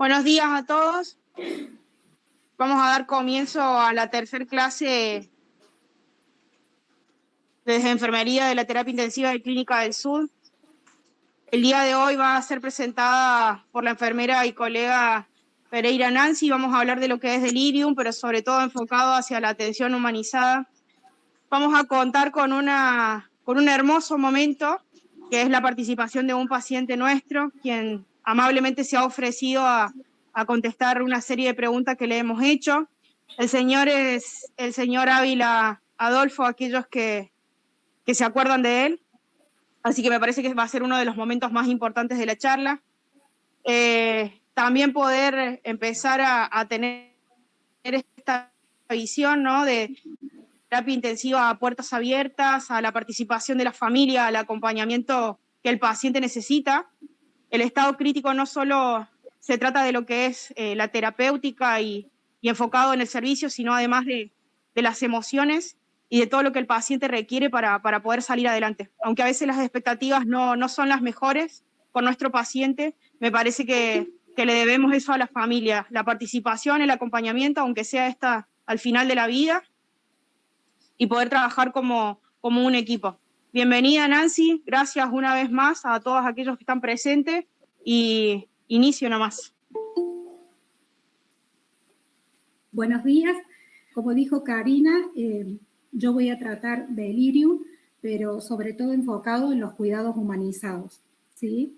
Buenos días a todos. Vamos a dar comienzo a la tercera clase desde Enfermería de la Terapia Intensiva de Clínica del Sur. El día de hoy va a ser presentada por la enfermera y colega Pereira Nancy. Vamos a hablar de lo que es delirium, pero sobre todo enfocado hacia la atención humanizada. Vamos a contar con un hermoso momento, que es la participación de un paciente nuestro, quien amablemente se ha ofrecido a contestar una serie de preguntas que le hemos hecho. El señor es el señor Ávila Adolfo, aquellos que se acuerdan de él. Así que me parece que va a ser uno de los momentos más importantes de la charla. También poder empezar a tener esta visión, ¿no?, de terapia intensiva a puertas abiertas, a la participación de la familia, al acompañamiento que el paciente necesita. El estado crítico no solo se trata de lo que es la terapéutica y enfocado en el servicio, sino además de las emociones y de todo lo que el paciente requiere para poder salir adelante. Aunque a veces las expectativas no son las mejores con nuestro paciente, me parece que le debemos eso a la familia, la participación, el acompañamiento, aunque sea esta al final de la vida, y poder trabajar como un equipo. Bienvenida, Nancy, gracias una vez más a todos aquellos que están presentes y inicio nomás. Buenos días, como dijo Karina, yo voy a tratar delirium, pero sobre todo enfocado en los cuidados humanizados, ¿sí?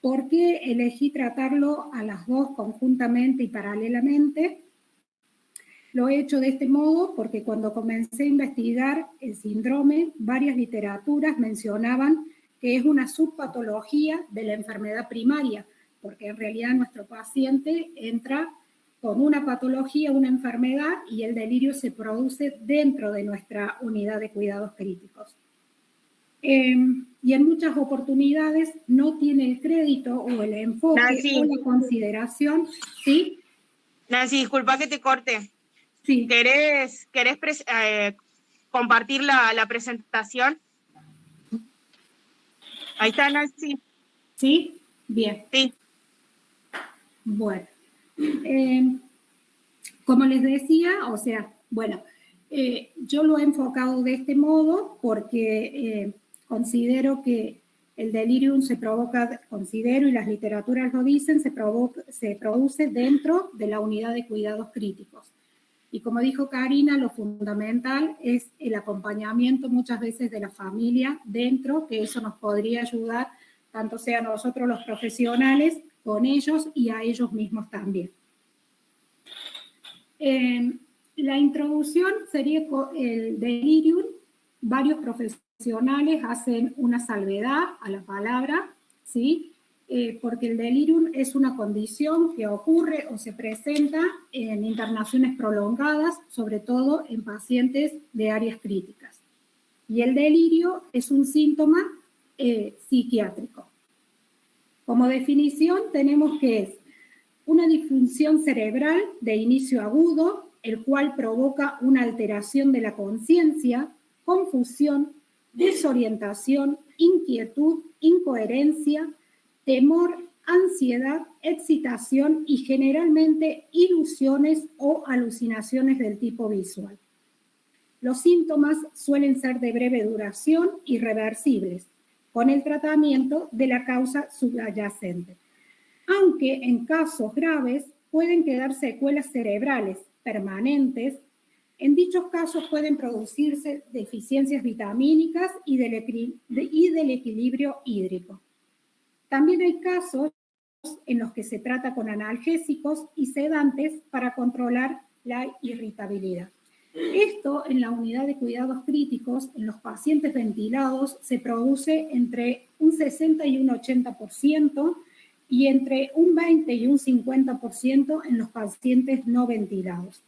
¿Por qué elegí tratarlo a las dos conjuntamente y paralelamente? Lo he hecho de este modo porque cuando comencé a investigar el síndrome, varias literaturas mencionaban que es una subpatología de la enfermedad primaria, porque en realidad nuestro paciente entra con una patología, una enfermedad, y el delirio se produce dentro de nuestra unidad de cuidados críticos. Y en muchas oportunidades no tiene el crédito o el enfoque, Nancy, o la consideración, ¿sí? Nancy, disculpa que te corte. Sí. ¿Querés compartir la presentación? Ahí está, Nancy. ¿Sí? Bien. Sí. Bueno. Como les decía, o sea, bueno, yo lo he enfocado de este modo porque considero que el delirium se provoca, considero, y las literaturas lo dicen, se produce dentro de la unidad de cuidados críticos. Y como dijo Karina, lo fundamental es el acompañamiento muchas veces de la familia dentro, que eso nos podría ayudar, tanto sea nosotros los profesionales, con ellos y a ellos mismos también. La introducción sería el delirium. Varios profesionales hacen una salvedad a la palabra, ¿sí? Porque el delirium es una condición que ocurre o se presenta en internaciones prolongadas, sobre todo en pacientes de áreas críticas. Y el delirio es un síntoma psiquiátrico. Como definición tenemos que es una disfunción cerebral de inicio agudo, el cual provoca una alteración de la conciencia, confusión, desorientación, inquietud, incoherencia, temor, ansiedad, excitación y generalmente ilusiones o alucinaciones del tipo visual. Los síntomas suelen ser de breve duración y reversibles, con el tratamiento de la causa subyacente. Aunque en casos graves pueden quedar secuelas cerebrales permanentes, en dichos casos pueden producirse deficiencias vitamínicas y del equilibrio hídrico. También hay casos en los que se trata con analgésicos y sedantes para controlar la irritabilidad. Esto en la unidad de cuidados críticos, en los pacientes ventilados, se produce entre un 60 y un 80%, y entre un 20 y un 50% en los pacientes no ventilados.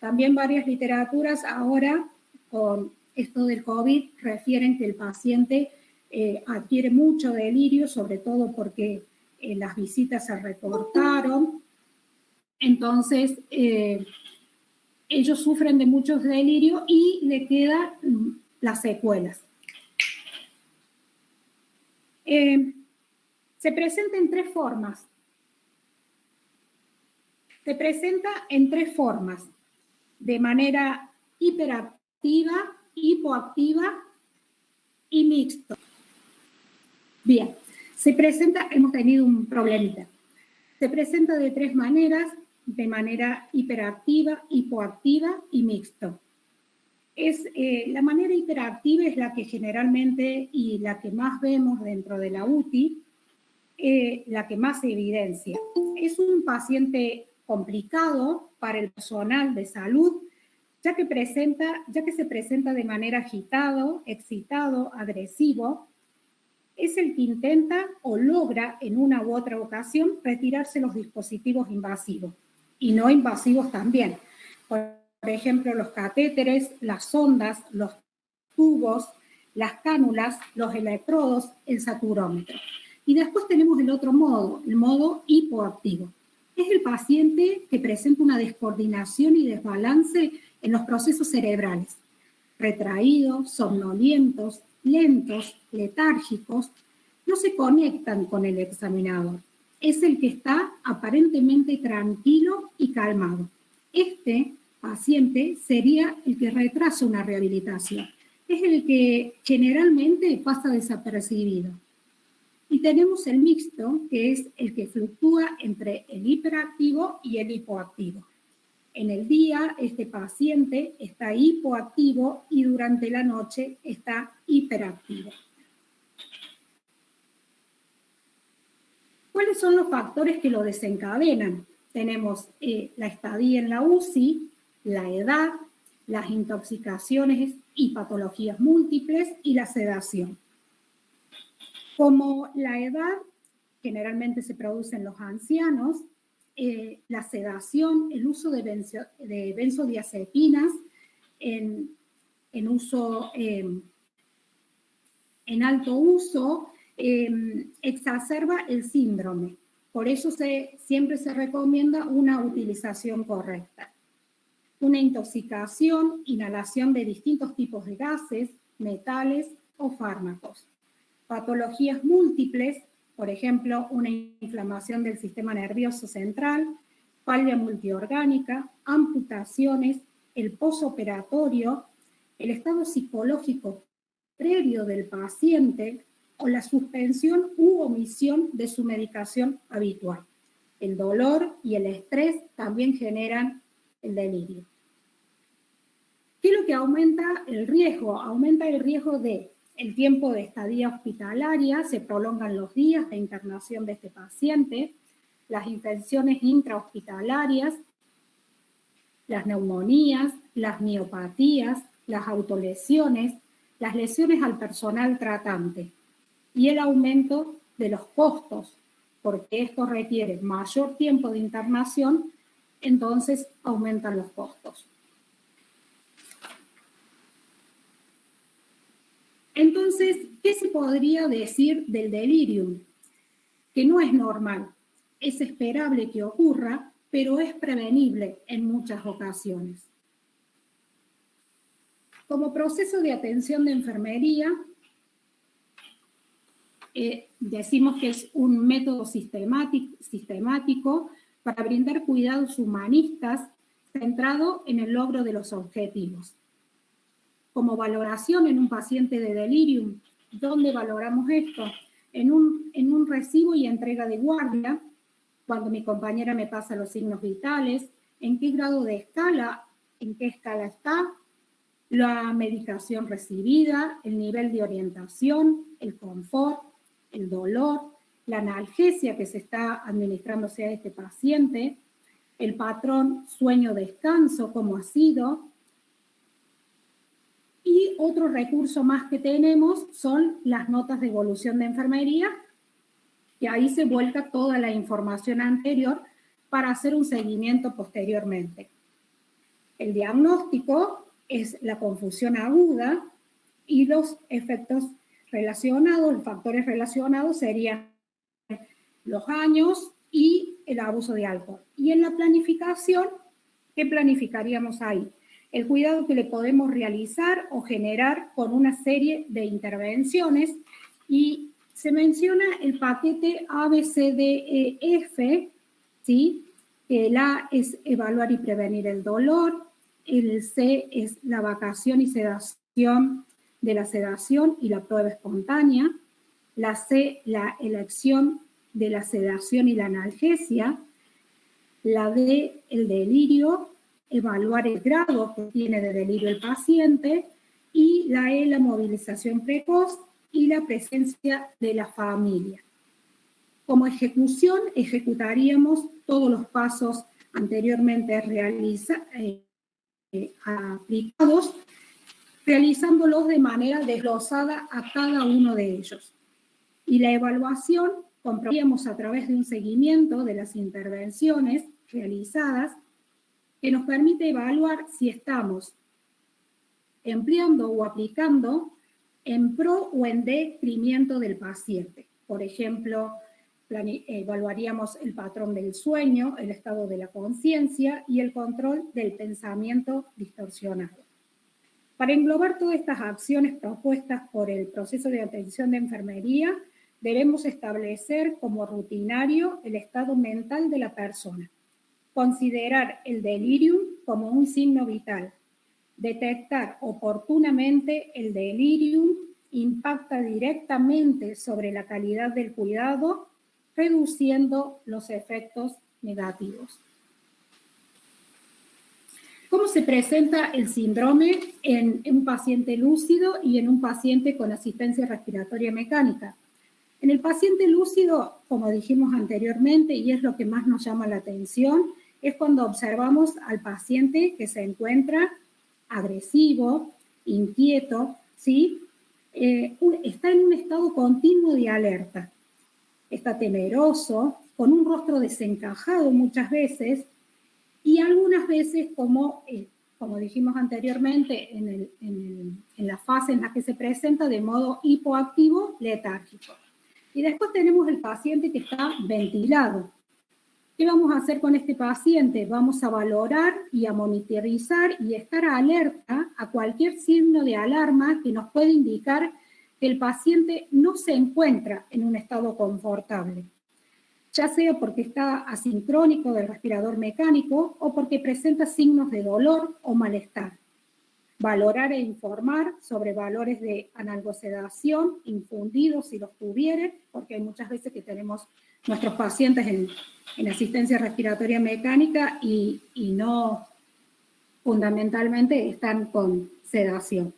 También varias literaturas ahora, con esto del COVID, refieren que el paciente adquiere mucho delirio, sobre todo porque las visitas se recortaron. Entonces, ellos sufren de muchos delirios y le quedan las secuelas. Se presenta en tres formas. Se presenta en 3 formas, de manera hiperactiva, hipoactiva y mixto. Bien, se presenta, hemos tenido un problemita. Se presenta de 3 maneras, de manera hiperactiva, hipoactiva y mixto. La manera hiperactiva es la que generalmente y la que más vemos dentro de la UTI, la que más se evidencia. Es un paciente complicado para el personal de salud, ya que se presenta de manera agitado, excitado, agresivo. Es el que intenta o logra en una u otra ocasión retirarse los dispositivos invasivos y no invasivos también. Por ejemplo, los catéteres, las sondas, los tubos, las cánulas, los electrodos, el saturómetro. Y después tenemos el otro modo, el modo hipoactivo. Es el paciente que presenta una descoordinación y desbalance en los procesos cerebrales, retraídos, somnolientos, lentos, letárgicos, no se conectan con el examinador. Es el que está aparentemente tranquilo y calmado. Este paciente sería el que retrasa una rehabilitación. Es el que generalmente pasa desapercibido. Y tenemos el mixto, que es el que fluctúa entre el hiperactivo y el hipoactivo. En el día, este paciente está hipoactivo y durante la noche está hiperactivo. ¿Cuáles son los factores que lo desencadenan? Tenemos la estadía en la UCI, la edad, las intoxicaciones y patologías múltiples y la sedación. Como la edad generalmente se produce en los ancianos, la sedación, el uso de benzodiazepinas en alto uso exacerba el síndrome. Por eso siempre se recomienda una utilización correcta. Una intoxicación, inhalación de distintos tipos de gases, metales o fármacos. Patologías múltiples, por ejemplo, una inflamación del sistema nervioso central, falla multiorgánica, amputaciones, el posoperatorio, el estado psicológico previo del paciente o la suspensión u omisión de su medicación habitual. El dolor y el estrés también generan el delirio. ¿Qué es lo que aumenta el riesgo? Aumenta el riesgo de el tiempo de estadía hospitalaria, se prolongan los días de internación de este paciente, las infecciones intrahospitalarias, las neumonías, las miopatías, las autolesiones, las lesiones al personal tratante y el aumento de los costos, porque esto requiere mayor tiempo de internación, entonces aumentan los costos. Entonces, ¿qué se podría decir del delirium? Que no es normal, es esperable que ocurra, pero es prevenible en muchas ocasiones. Como proceso de atención de enfermería, decimos que es un método sistemático para brindar cuidados humanistas centrado en el logro de los objetivos. Como valoración en un paciente de delirium, ¿dónde valoramos esto? En un recibo y entrega de guardia, cuando mi compañera me pasa los signos vitales, en qué grado de escala, en qué escala está, la medicación recibida, el nivel de orientación, el confort, el dolor, la analgesia que se está administrándose a este paciente, el patrón sueño-descanso, cómo ha sido. Y otro recurso más que tenemos son las notas de evolución de enfermería, y ahí se vuelca toda la información anterior para hacer un seguimiento posteriormente. El diagnóstico es la confusión aguda y los efectos relacionados, los factores relacionados serían los años y el abuso de alcohol. Y en la planificación, ¿qué planificaríamos ahí? El cuidado que le podemos realizar o generar con una serie de intervenciones, y se menciona el paquete ABCDEF, ¿sí? El A es evaluar y prevenir el dolor. El C es la vacación y sedación de la sedación y la prueba espontánea. La C, la elección de la sedación y la analgesia. La D, el delirio, evaluar el grado que tiene de delirio el paciente. Y la E, la movilización precoz y la presencia de la familia. Como ejecución, ejecutaríamos todos los pasos anteriormente aplicados, realizándolos de manera desglosada a cada uno de ellos. Y la evaluación comprobaríamos a través de un seguimiento de las intervenciones realizadas que nos permite evaluar si estamos empleando o aplicando en pro o en detrimento del paciente. Por ejemplo, evaluaríamos el patrón del sueño, el estado de la conciencia y el control del pensamiento distorsionado. Para englobar todas estas acciones propuestas por el proceso de atención de enfermería, debemos establecer como rutinario el estado mental de la persona, considerar el delirium como un signo vital, detectar oportunamente el delirium impacta directamente sobre la calidad del cuidado, reduciendo los efectos negativos. ¿Cómo se presenta el síndrome en un paciente lúcido y en un paciente con asistencia respiratoria mecánica? En el paciente lúcido, como dijimos anteriormente, y es lo que más nos llama la atención, es cuando observamos al paciente que se encuentra agresivo, inquieto, ¿sí? Está en un estado continuo de alerta. Está temeroso, con un rostro desencajado muchas veces, y algunas veces, como dijimos anteriormente, en la fase en la que se presenta de modo hipoactivo, letárgico. Y después tenemos el paciente que está ventilado. ¿Qué vamos a hacer con este paciente? Vamos a valorar y a monitorizar y estar alerta a cualquier signo de alarma que nos puede indicar que el paciente no se encuentra en un estado confortable, ya sea porque está asincrónico del respirador mecánico o porque presenta signos de dolor o malestar. Valorar e informar sobre valores de analgosedación infundidos si los tuviere, porque hay muchas veces que tenemos nuestros pacientes en asistencia respiratoria mecánica y no fundamentalmente están con sedación.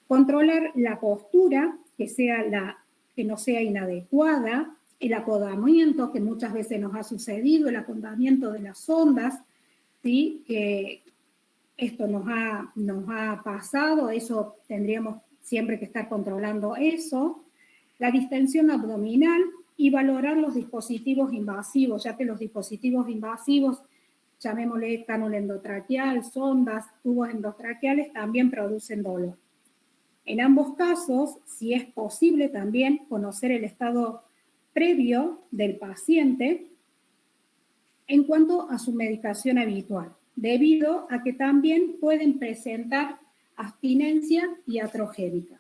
Controlar la postura, que no sea inadecuada, el acodamiento, que muchas veces nos ha sucedido, el acodamiento de las ondas, ¿sí? Que esto nos ha pasado, eso tendríamos siempre que estar controlando eso. La distensión abdominal y valorar los dispositivos invasivos, ya que los dispositivos invasivos, llamémosle cánula endotraqueal, sondas, tubos endotraqueales, también producen dolor. En ambos casos, si es posible también conocer el estado previo del paciente en cuanto a su medicación habitual, debido a que también pueden presentar abstinencia iatrogénica.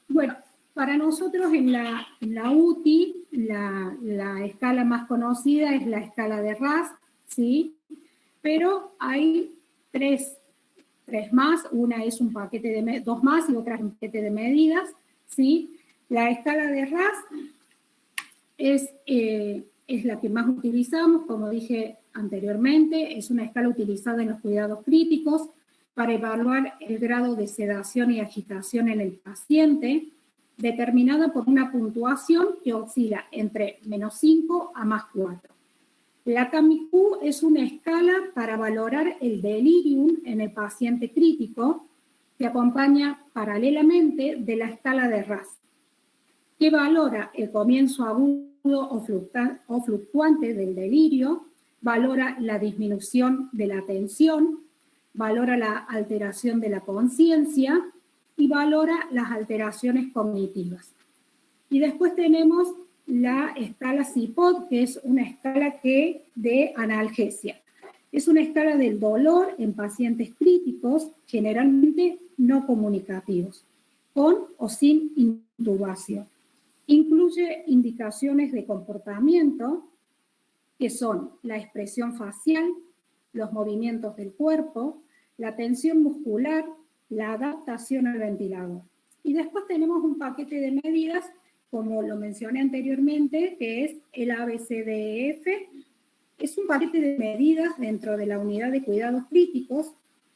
Bueno, para nosotros en la UTI, la escala más conocida es la escala de RASS, ¿sí? Pero hay tres más, una es un paquete de dos más y otra es un paquete de medidas, ¿sí? La escala de RASS es la que más utilizamos, como dije anteriormente, es una escala utilizada en los cuidados críticos para evaluar el grado de sedación y agitación en el paciente, determinada por una puntuación que oscila entre -5 a +4. La CAMIQ es una escala para valorar el delirium en el paciente crítico que acompaña paralelamente de la escala de RASS, que valora el comienzo agudo o fluctuante del delirio, valora la disminución de la atención, valora la alteración de la conciencia y valora las alteraciones cognitivas. Y después tenemos la escala CIPOD, que es una escala de analgesia. Es una escala del dolor en pacientes críticos, generalmente no comunicativos, con o sin intubación. Incluye indicaciones de comportamiento, que son la expresión facial, los movimientos del cuerpo, la tensión muscular, la adaptación al ventilador. Y después tenemos un paquete de medidas, como lo mencioné anteriormente, que es el ABCDEF. Es un paquete de medidas dentro de la unidad de cuidados críticos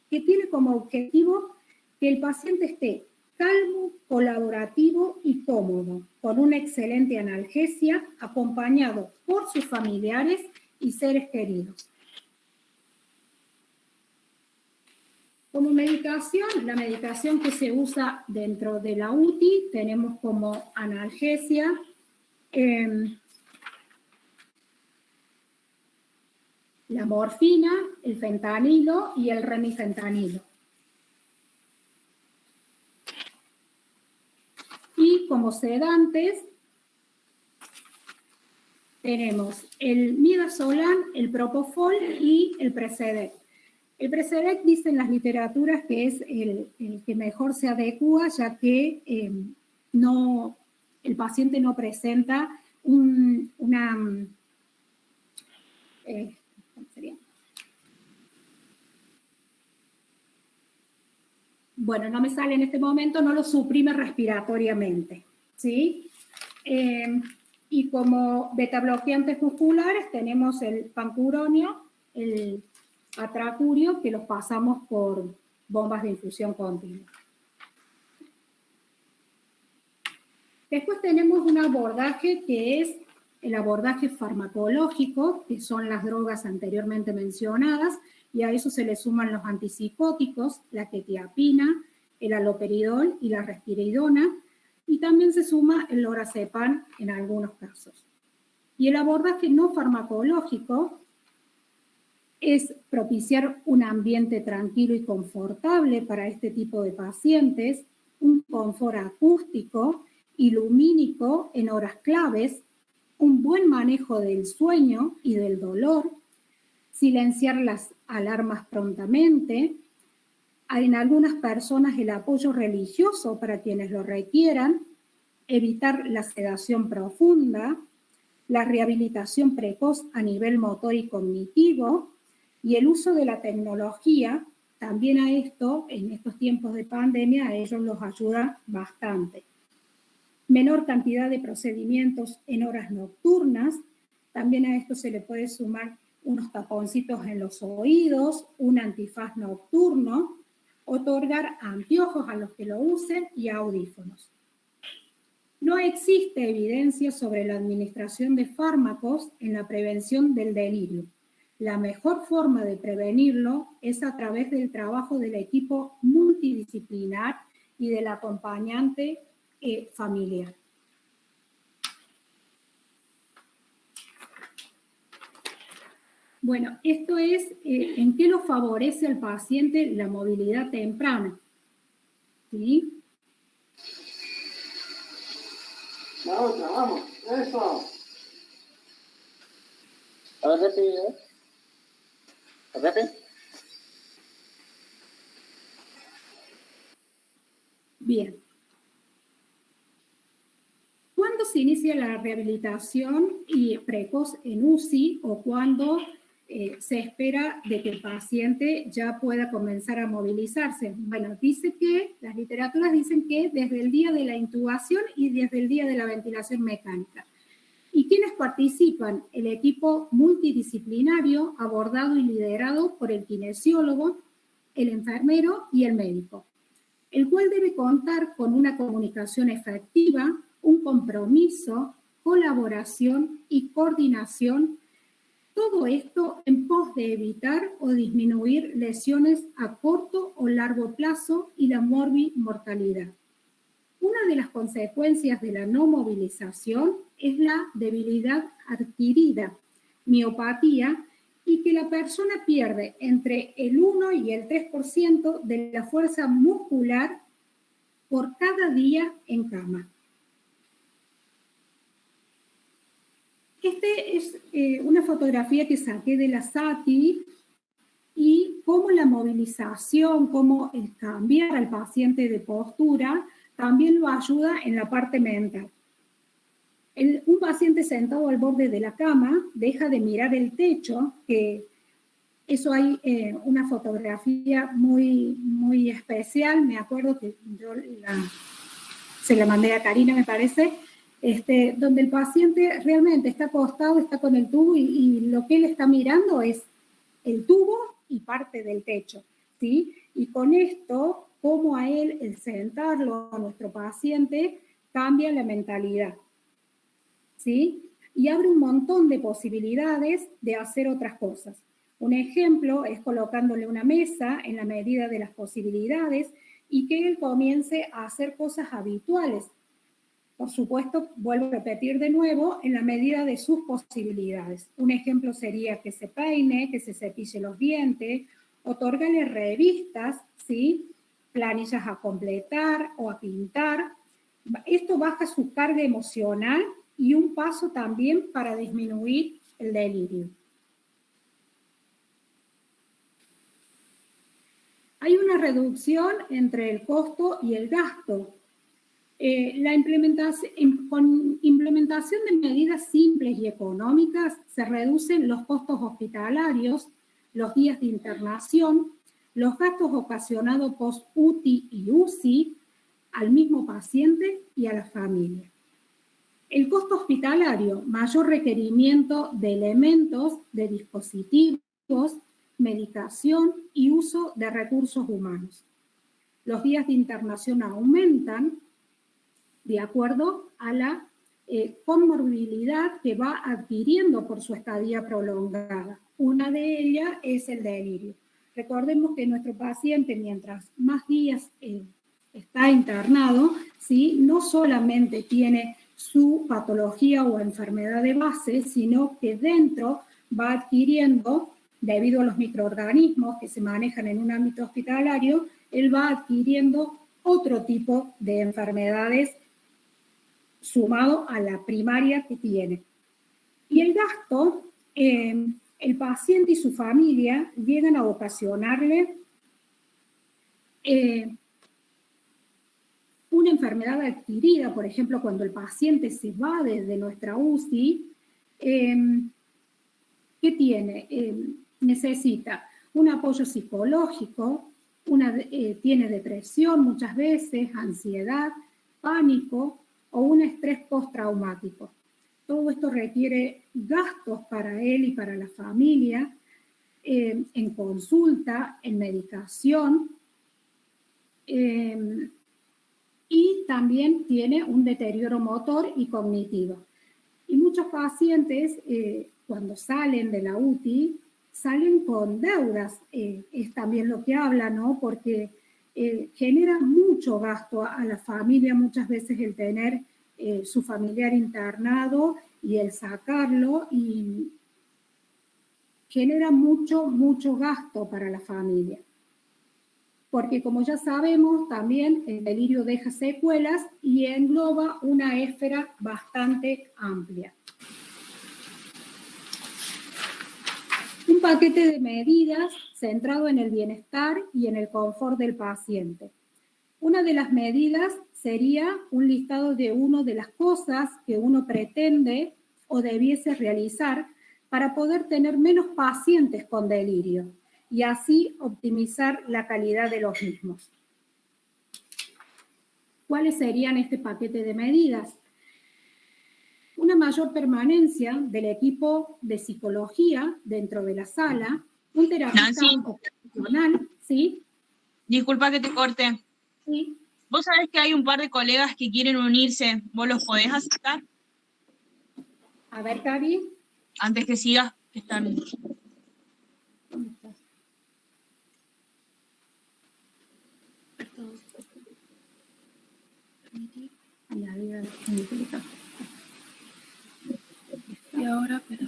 que tiene como objetivo que el paciente esté calmo, colaborativo y cómodo, con una excelente analgesia, acompañado por sus familiares y seres queridos. Como medicación, la medicación que se usa dentro de la UTI, tenemos como analgesia la morfina, el fentanilo y el remifentanilo. Y como sedantes tenemos el midazolam, el propofol y el Precedex. El Precedex dice en las literaturas que es el que mejor se adecua, ya que el paciente no presenta ¿cómo sería? Bueno, no me sale en este momento, no lo suprime respiratoriamente, ¿sí? Y como betabloqueantes musculares tenemos el pancuronio, el atracurio, que los pasamos por bombas de infusión continua. Después tenemos un abordaje que es el abordaje farmacológico, que son las drogas anteriormente mencionadas, y a eso se le suman los antipsicóticos, la quetiapina, el haloperidol y la risperidona, y también se suma el lorazepam en algunos casos. Y el abordaje no farmacológico es propiciar un ambiente tranquilo y confortable para este tipo de pacientes, un confort acústico y lumínico en horas claves, un buen manejo del sueño y del dolor, silenciar las alarmas prontamente, en algunas personas el apoyo religioso para quienes lo requieran, evitar la sedación profunda, la rehabilitación precoz a nivel motor y cognitivo, y el uso de la tecnología, también a esto, en estos tiempos de pandemia, a ellos los ayuda bastante. Menor cantidad de procedimientos en horas nocturnas, también a esto se le puede sumar unos taponcitos en los oídos, un antifaz nocturno, otorgar anteojos a los que lo usen y audífonos. No existe evidencia sobre la administración de fármacos en la prevención del delirio. La mejor forma de prevenirlo es a través del trabajo del equipo multidisciplinar y del acompañante familiar. Bueno, esto es en qué lo favorece al paciente la movilidad temprana. ¿Sí? La otra, vamos, eso. A ver, repite. Bien. ¿Cuándo se inicia la rehabilitación y precoz en UCI o cuándo se espera de que el paciente ya pueda comenzar a movilizarse? Bueno, dice que, las literaturas dicen que desde el día de la intubación y desde el día de la ventilación mecánica. ¿Y quiénes participan? El equipo multidisciplinario abordado y liderado por el kinesiólogo, el enfermero y el médico, el cual debe contar con una comunicación efectiva, un compromiso, colaboración y coordinación. Todo esto en pos de evitar o disminuir lesiones a corto o largo plazo y la morbimortalidad. Una de las consecuencias de la no movilización es la debilidad adquirida, miopatía, y que la persona pierde entre el 1 y el 3% de la fuerza muscular por cada día en cama. Esta es una fotografía que saqué de la SATI y cómo la movilización, cómo el cambiar al paciente de postura también lo ayuda en la parte mental. Un paciente sentado al borde de la cama deja de mirar el techo, que eso hay una fotografía muy, muy especial, me acuerdo que yo se la mandé a Karina, me parece, donde el paciente realmente está acostado, está con el tubo y lo que él está mirando es el tubo y parte del techo, ¿sí? Y con esto, cómo a él, el sentarlo a nuestro paciente, cambia la mentalidad, ¿sí? Y abre un montón de posibilidades de hacer otras cosas. Un ejemplo es colocándole una mesa en la medida de las posibilidades y que él comience a hacer cosas habituales. Por supuesto, vuelvo a repetir de nuevo, en la medida de sus posibilidades. Un ejemplo sería que se peine, que se cepille los dientes, otorgarle revistas, ¿sí? Planillas a completar o a pintar. Esto baja su carga emocional y un paso también para disminuir el delirio. Hay una reducción entre el costo y el gasto. Con implementación de medidas simples y económicas se reducen los costos hospitalarios, los días de internación, los gastos ocasionados post-UTI y UCI al mismo paciente y a la familia. El costo hospitalario, mayor requerimiento de elementos, de dispositivos, medicación y uso de recursos humanos. Los días de internación aumentan de acuerdo a la comorbilidad que va adquiriendo por su estadía prolongada. Una de ellas es el delirio. Recordemos que nuestro paciente, mientras más días está internado, ¿sí? No solamente tiene su patología o enfermedad de base, sino que dentro va adquiriendo, debido a los microorganismos que se manejan en un ámbito hospitalario, él va adquiriendo otro tipo de enfermedades sumado a la primaria que tiene. Y el gasto, el paciente y su familia llegan a ocasionarle una enfermedad adquirida, por ejemplo, cuando el paciente se va desde nuestra UCI, ¿qué tiene? Necesita un apoyo psicológico, tiene depresión muchas veces, ansiedad, pánico o un estrés postraumático. Todo esto requiere gastos para él y para la familia, en consulta, en medicación, y también tiene un deterioro motor y cognitivo. Y muchos pacientes, cuando salen de la UTI, salen con deudas. Es también lo que habla, ¿no? Porque genera mucho gasto a la familia muchas veces el tener su familiar internado y el sacarlo, y genera mucho gasto para la familia. Porque como ya sabemos, también el delirio deja secuelas y engloba una esfera bastante amplia. Un paquete de medidas centrado en el bienestar y en el confort del paciente. Una de las medidas sería un listado de una de las cosas que uno pretende o debiese realizar para poder tener menos pacientes con delirio y así optimizar la calidad de los mismos. ¿Cuáles serían este paquete de medidas? Una mayor permanencia del equipo de psicología dentro de la sala, un terapeuta ocupacional, ¿sí? Disculpa que te corte. Sí. Vos sabés que hay un par de colegas que quieren unirse. ¿Vos los podés aceptar? A ver, Cari. Antes que sigas, que están... ¿Dónde estás? Y ahora, pero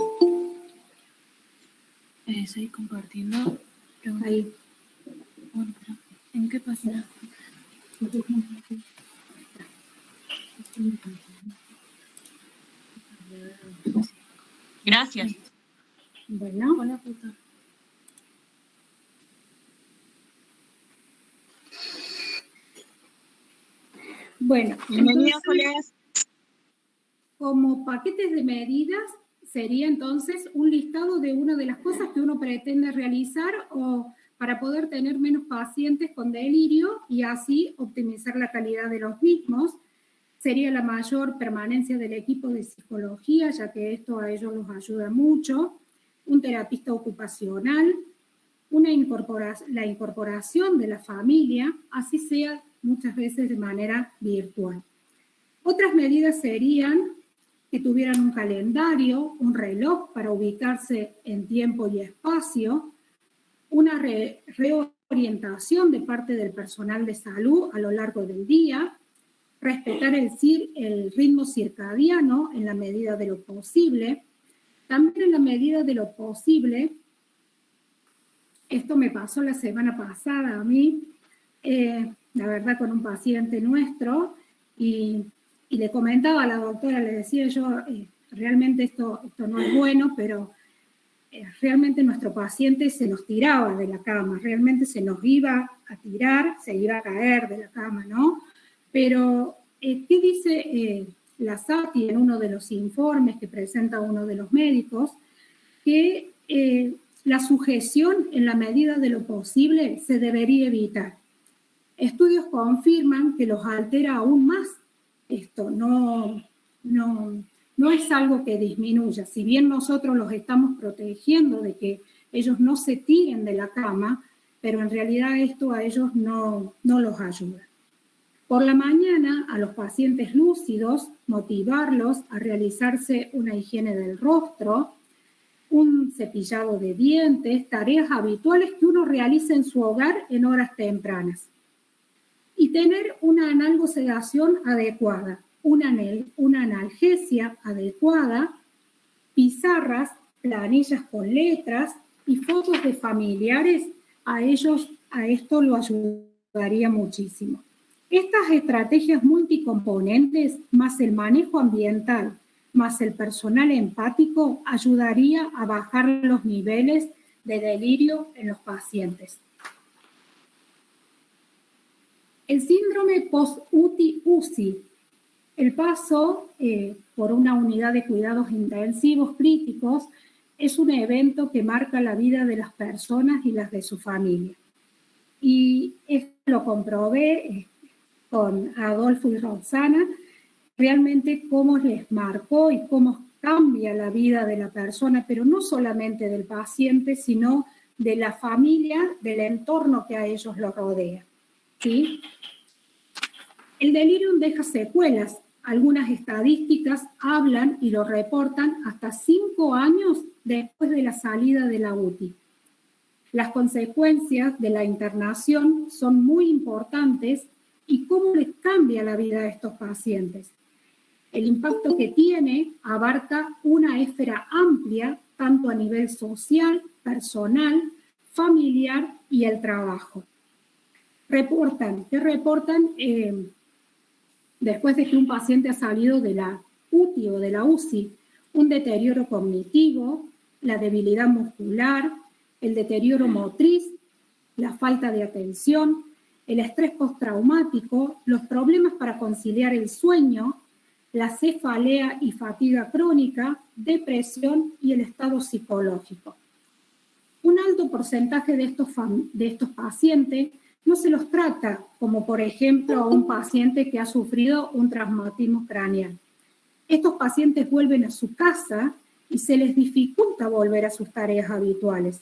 seguir compartiendo. Ahí. Bueno, pero ¿en qué página? Gracias. Bueno. Hola, puta. Bueno, Bienvenidos, colegas. como paquetes de medidas sería entonces un listado de una de las cosas que uno pretende realizar o para poder tener menos pacientes con delirio y así optimizar la calidad de los mismos. Sería la mayor permanencia del equipo de psicología, ya que esto a ellos los ayuda mucho, un terapista ocupacional, la incorporación de la familia, así sea muchas veces de manera virtual. Otras medidas serían que tuvieran un calendario, un reloj para ubicarse en tiempo y espacio, una reorientación de parte del personal de salud a lo largo del día, respetar el ritmo circadiano en la medida de lo posible. También en la medida de lo posible, esto me pasó la semana pasada a mí, la verdad con un paciente nuestro, y le comentaba a la doctora, le decía yo, realmente esto no es bueno, pero realmente nuestro paciente se nos tiraba de la cama, realmente se nos iba a tirar, se iba a caer de la cama, ¿no? Pero, ¿qué dice la SATI en uno de los informes que presenta uno de los médicos? Que la sujeción en la medida de lo posible se debería evitar. Estudios confirman que los altera aún más. Esto no es algo que disminuya. Si bien nosotros los estamos protegiendo de que ellos no se tiren de la cama, pero en realidad esto a ellos no los ayuda. Por la mañana, a los pacientes lúcidos, motivarlos a realizarse una higiene del rostro, un cepillado de dientes, tareas habituales que uno realiza en su hogar en horas tempranas. Y tener una analgosedación adecuada, una analgesia adecuada, pizarras, planillas con letras y fotos de familiares, a esto lo ayudaría muchísimo. Estas estrategias multicomponentes, más el manejo ambiental, más el personal empático, ayudaría a bajar los niveles de delirio en los pacientes. El síndrome post-UTI-UCI, el paso por una unidad de cuidados intensivos críticos, es un evento que marca la vida de las personas y las de su familia. Y esto lo comprobé con Adolfo y Roxana, realmente cómo les marcó y cómo cambia la vida de la persona, pero no solamente del paciente, sino de la familia, del entorno que a ellos los rodea. ¿Sí? El delirium deja secuelas. Algunas estadísticas hablan y lo reportan hasta 5 años después de la salida de la UTI. Las consecuencias de la internación son muy importantes y cómo les cambia la vida a estos pacientes. El impacto que tiene abarca una esfera amplia, tanto a nivel social, personal, familiar y el trabajo. ¿Qué reportan? Después de que un paciente ha salido de la UTI o de la UCI, un deterioro cognitivo, la debilidad muscular, el deterioro motriz, la falta de atención, el estrés postraumático, los problemas para conciliar el sueño, la cefalea y fatiga crónica, depresión y el estado psicológico. Un alto porcentaje de estos pacientes no se los trata, como por ejemplo a un paciente que ha sufrido un traumatismo craneal. Estos pacientes vuelven a su casa y se les dificulta volver a sus tareas habituales.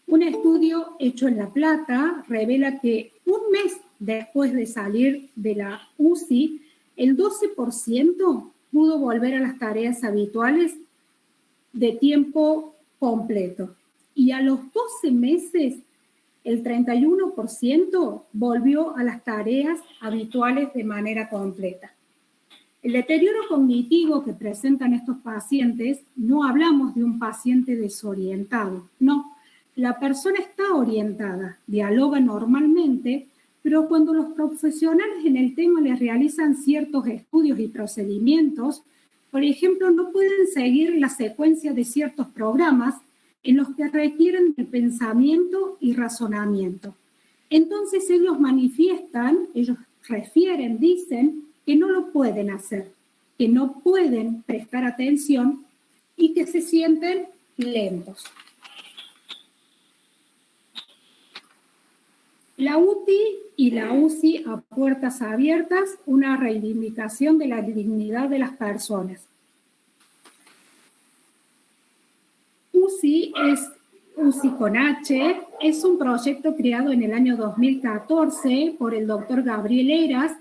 Un estudio hecho en La Plata revela que un mes después de salir de la UCI, el 12% pudo volver a las tareas habituales de tiempo completo. Y a los 12 meses, el 31% volvió a las tareas habituales de manera completa. El deterioro cognitivo que presentan estos pacientes, no hablamos de un paciente desorientado, no. La persona está orientada, dialoga normalmente, pero cuando los profesionales en el tema les realizan ciertos estudios y procedimientos, por ejemplo, no pueden seguir la secuencia de ciertos programas en los que requieren de pensamiento y razonamiento. Entonces ellos manifiestan, ellos refieren, dicen que no lo pueden hacer. que no pueden prestar atención y que se sienten lentos. La UTI y la UCI a puertas abiertas, una reivindicación de la dignidad de las personas. UCI con H es un proyecto creado en el año 2014 por el doctor Gabriel Heras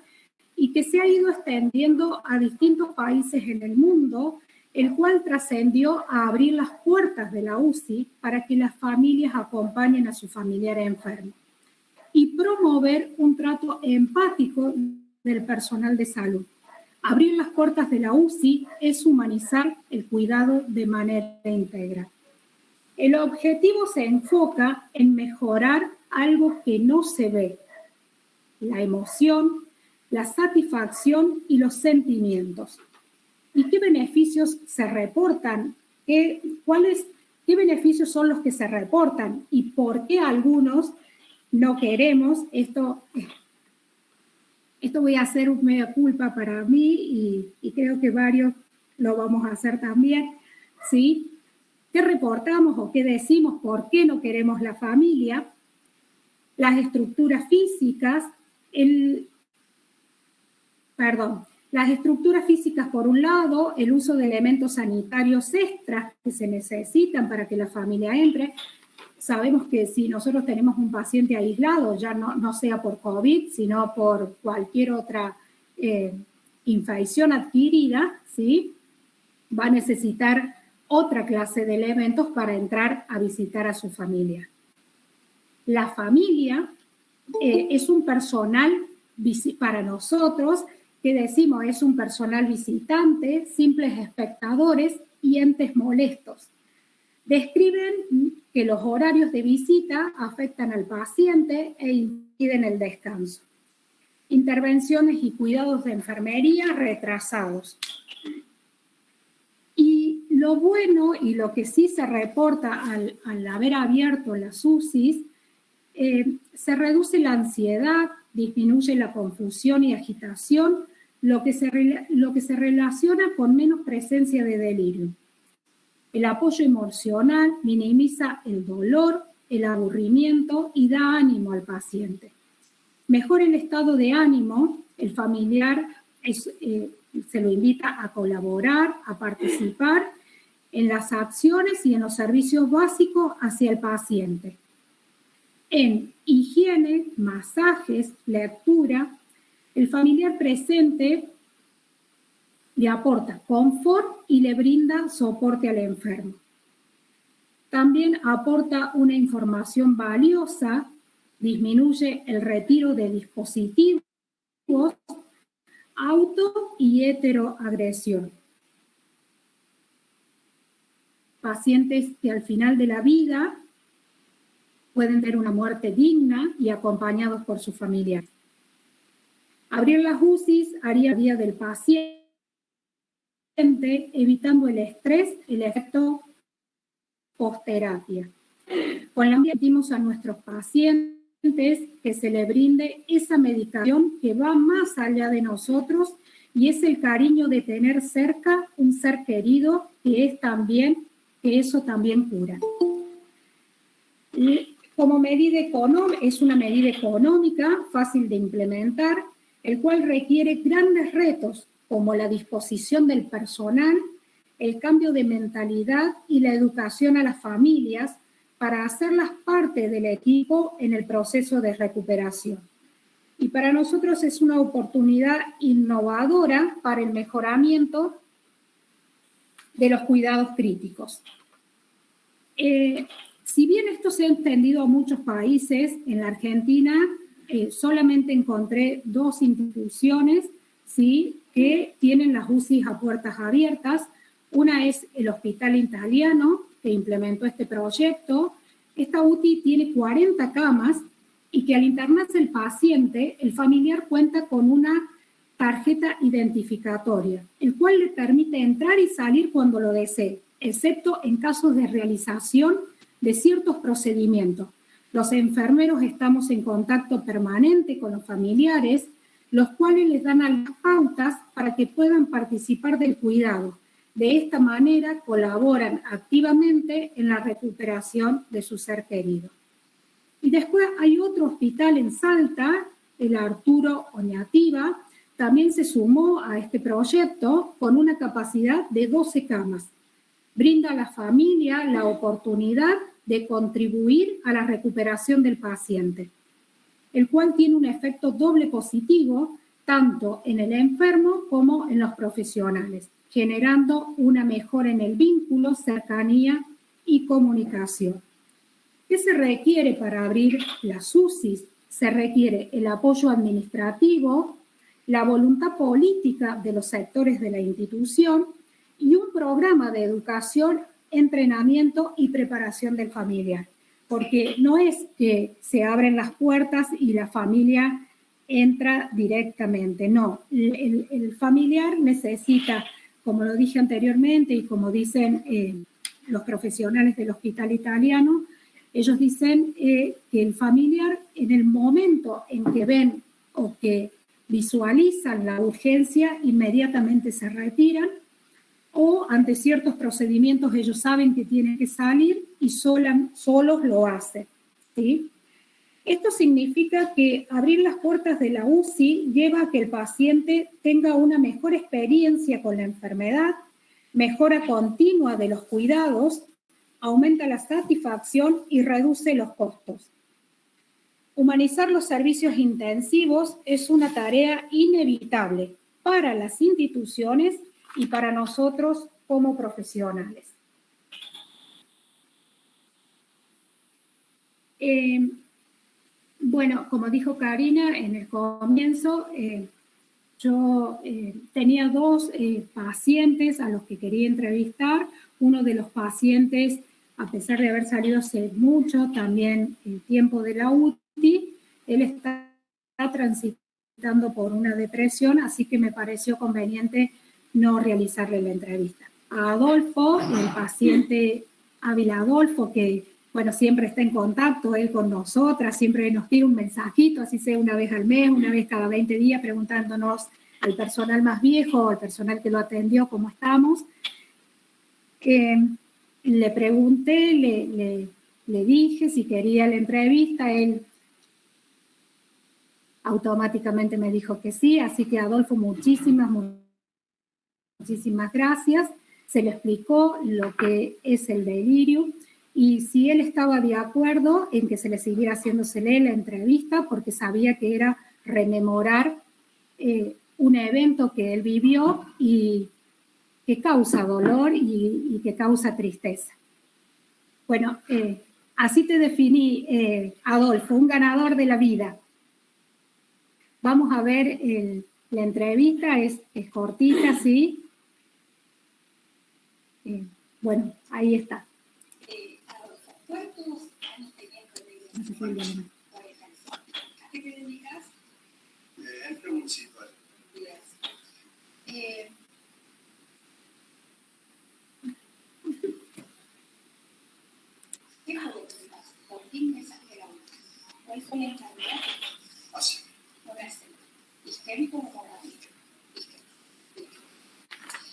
y que se ha ido extendiendo a distintos países en el mundo, el cual trascendió a abrir las puertas de la UCI para que las familias acompañen a su familiar enfermo y promover un trato empático del personal de salud. Abrir las puertas de la UCI es humanizar el cuidado de manera íntegra. El objetivo se enfoca en mejorar algo que no se ve, la emoción, la satisfacción y los sentimientos. ¿Y qué beneficios se reportan? ¿Qué beneficios son los que se reportan? ¿Y por qué algunos no queremos? Esto voy a hacer un mea culpa para mí y creo que varios lo vamos a hacer también, ¿sí? ¿Qué reportamos o qué decimos? ¿Por qué no queremos la familia? Las estructuras físicas, las estructuras físicas por un lado, el uso de elementos sanitarios extras que se necesitan para que la familia entre. Sabemos que si nosotros tenemos un paciente aislado, ya no sea por COVID, sino por cualquier otra infección adquirida, ¿sí? Va a necesitar otra clase de elementos para entrar a visitar a su familia. La familia es un personal, para nosotros, que decimos es un personal visitante, simples espectadores y entes molestos. Describen que los horarios de visita afectan al paciente e impiden el descanso. Intervenciones y cuidados de enfermería retrasados. Y lo bueno y lo que sí se reporta al haber abierto las UCIs, se reduce la ansiedad, disminuye la confusión y agitación, lo que se relaciona con menos presencia de delirio. El apoyo emocional minimiza el dolor, el aburrimiento y da ánimo al paciente. Mejora el estado de ánimo, el familiar se lo invita a colaborar, a participar en las acciones y en los servicios básicos hacia el paciente. En higiene, masajes, lectura, el familiar presente le aporta confort y le brinda soporte al enfermo. También aporta una información valiosa, disminuye el retiro de dispositivos, auto y heteroagresión. Pacientes que al final de la vida pueden tener una muerte digna y acompañados por su familiar. Abrir las UCIs haría la vida del paciente, evitando el estrés, el efecto posterapia. Con la pedimos a nuestros pacientes que se le brinde esa medicación que va más allá de nosotros y es el cariño de tener cerca un ser querido que eso también cura. Y como medida económica, es una medida económica fácil de implementar, el cual requiere grandes retos como la disposición del personal, el cambio de mentalidad y la educación a las familias para hacerlas parte del equipo en el proceso de recuperación. Y para nosotros es una oportunidad innovadora para el mejoramiento de los cuidados críticos. Si bien esto se ha extendido a muchos países, en la Argentina solamente encontré 2 instituciones, ¿sí?, que tienen las UCIs a puertas abiertas. Una es el Hospital Italiano, que implementó este proyecto. Esta UTI tiene 40 camas y que al internarse el paciente, el familiar cuenta con una tarjeta identificatoria, el cual le permite entrar y salir cuando lo desee, excepto en casos de realización de ciertos procedimientos. Los enfermeros estamos en contacto permanente con los familiares, los cuales les dan las pautas para que puedan participar del cuidado. De esta manera colaboran activamente en la recuperación de su ser querido. Y después hay otro hospital en Salta, el Arturo Oñativa, también se sumó a este proyecto con una capacidad de 12 camas. Brinda a la familia la oportunidad de contribuir a la recuperación del paciente, el cual tiene un efecto doble positivo tanto en el enfermo como en los profesionales, generando una mejora en el vínculo, cercanía y comunicación. ¿Qué se requiere para abrir las UCIs? Se requiere el apoyo administrativo, la voluntad política de los sectores de la institución y un programa de educación, entrenamiento y preparación del familiar. Porque no es que se abren las puertas y la familia entra directamente, no. El familiar necesita, como lo dije anteriormente y como dicen los profesionales del Hospital Italiano, ellos dicen que el familiar en el momento en que ven o que visualizan la urgencia, inmediatamente se retiran o ante ciertos procedimientos ellos saben que tienen que salir y solos lo hacen, ¿sí? Esto significa que abrir las puertas de la UCI lleva a que el paciente tenga una mejor experiencia con la enfermedad, mejora continua de los cuidados, aumenta la satisfacción y reduce los costos. Humanizar los servicios intensivos es una tarea inevitable para las instituciones y para nosotros como profesionales. Bueno, como dijo Karina en el comienzo, yo tenía dos pacientes a los que quería entrevistar. Uno de los pacientes, a pesar de haber salido hace mucho, también el tiempo de la UTI, él está transitando por una depresión, así que me pareció conveniente no realizarle la entrevista. A Adolfo, el paciente Ávila Adolfo, que bueno, siempre está en contacto él con nosotras, siempre nos tira un mensajito, así sea una vez al mes, una vez cada 20 días, preguntándonos al personal más viejo, al personal que lo atendió, cómo estamos. Le pregunté, le dije si quería la entrevista, él automáticamente me dijo que sí, así que Adolfo, muchísimas gracias. Se le explicó lo que es el delirium y si él estaba de acuerdo en que se le siguiera haciéndosele la entrevista porque sabía que era rememorar un evento que él vivió y que causa dolor y que causa tristeza. Bueno, así te definí, Adolfo, un ganador de la vida. Vamos a ver la entrevista, es cortita, ¿sí? Bueno, ahí está. Adolfo, ¿cuántos años tenías con el ¿A qué te dedicas? Entre municipal. ¿Qué fue lo que pasó? ¿Por qué exageraron? ¿Cuál fue la enfermedad? Así. Una célula. Isquémico o morático.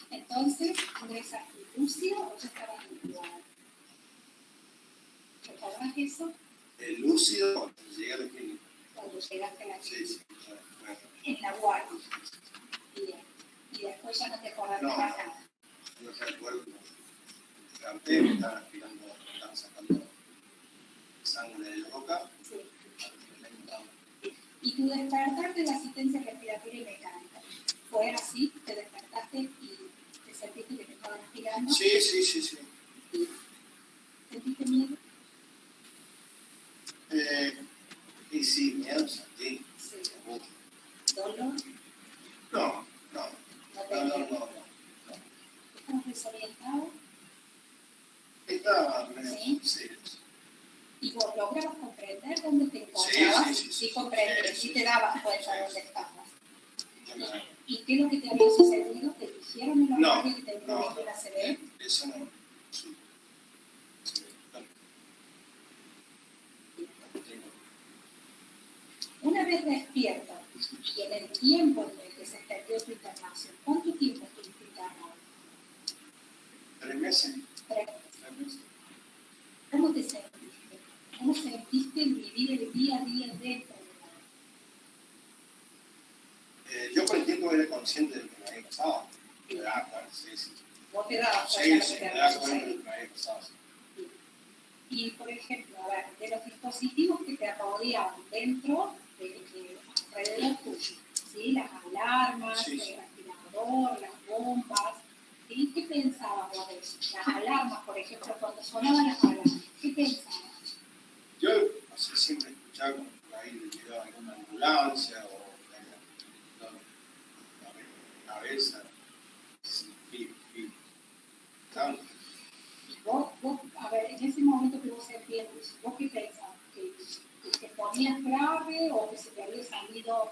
Entonces, ¿ingresaste lúcido o ya estabas incubado? ¿Recordás eso? El lúcido cuando llegué a la clínica. Cuando llegaste a la clínica. Sí. Bueno. En la guardia. Bien. Y después ya no te acordás de nada. No recuerdo. Me estaban aspirando, me estaban sacando sangre de la boca. Sí. Y tu despertar de la asistencia respiratoria y mecánica. ¿Fue así? ¿Te despertaste y te sentiste que te estaban aspirando? Sí. ¿Sentiste miedo? Y sí, miedo sentí. Sí. ¿Dolor? No. ¿Estabas desorientado? Estaba medio. Sí. ¿Y vos lograbas comprender dónde te encontrabas? Sí, comprendías, sí te dabas cuenta dónde estabas. Sí. ¿Y qué es lo que te había sucedido? ¿Te dijeron en la No, radio que te tenías una CB? Eso no. Sí. Una vez despierto, Y en el tiempo en el que se extendió tu internación, ¿cuánto tiempo estuviste internado? 3 meses. 3. 3 meses. ¿Cómo te sentiste? ¿Cómo sentiste el vivir el día a día dentro de la Yo, por ejemplo, era consciente de lo que me había pasado. Me daba cuenta, sí. ¿Vos te dabas Sí, cuenta sí, de lo que me te daba había cuenta de sucedido? lo que me había pasado. Sí. Y, por ejemplo, a ver, de los dispositivos que te rodeaban dentro, alrededor tuyo, ¿sí? Las alarmas, Sí, sí. el respirador, las bombas, ¿sí? ¿Qué pensabas vos de eso? Las alarmas, por ejemplo, cuando sonaban las alarmas, ¿qué pensabas? Yo, no sé, siempre escuchaba como por ahí le llegaba alguna ambulancia o la cabeza, sí, tanto. Vos, a ver, en ese momento que vos sentías eso, ¿vos qué pensabas? ¿Que te ponías grave o que se te había salido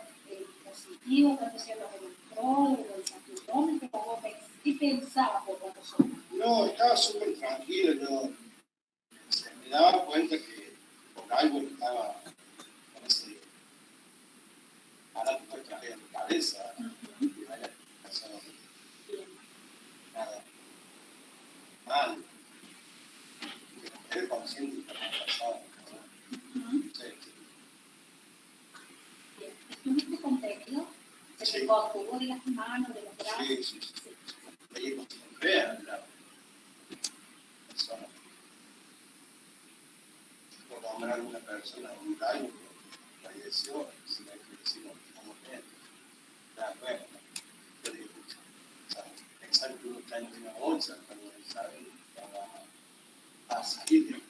positivo, tanto sea los electrodos, los saturómetros? ¿Qué pensabas vos cuando sonaba? No, estaba súper tranquilo, yo me daba cuenta que por algo estaba con ese aparato que traía en mi cabeza, y me había pasado nada mal. Era consciente de lo que me había pasado. Sí. Bien. ¿Estuviste contenido? ¿Se te Sí. contuvo de las manos, de los brazos? Sí. Veía como si me vean la persona. Por nombrar a alguna persona, un daño que falleció, si me decimos que estamos bien. Nada, bueno, yo digo, pensar que uno está en una bolsa, cuando sabe que va a salir de ahí.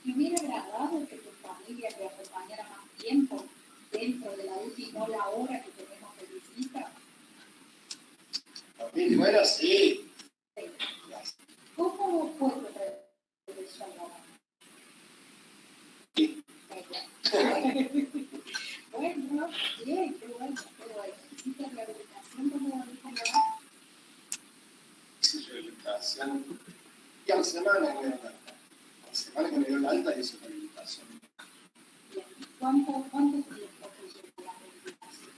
¿Te hubiera agradado que tu familia te acompañara más tiempo dentro de la UCI y no la hora que tenemos de visita? Familia, bueno, sí. ¿Cómo fue tu regreso al hogar? Sí. Bueno, bien, qué bueno. ¿Hiciste rehabilitación como dijo mi mamá? Hice rehabilitación. Y a la semana que me dio la alta hice rehabilitación. Bien. ¿Cuánto tiempo te llevó la rehabilitación?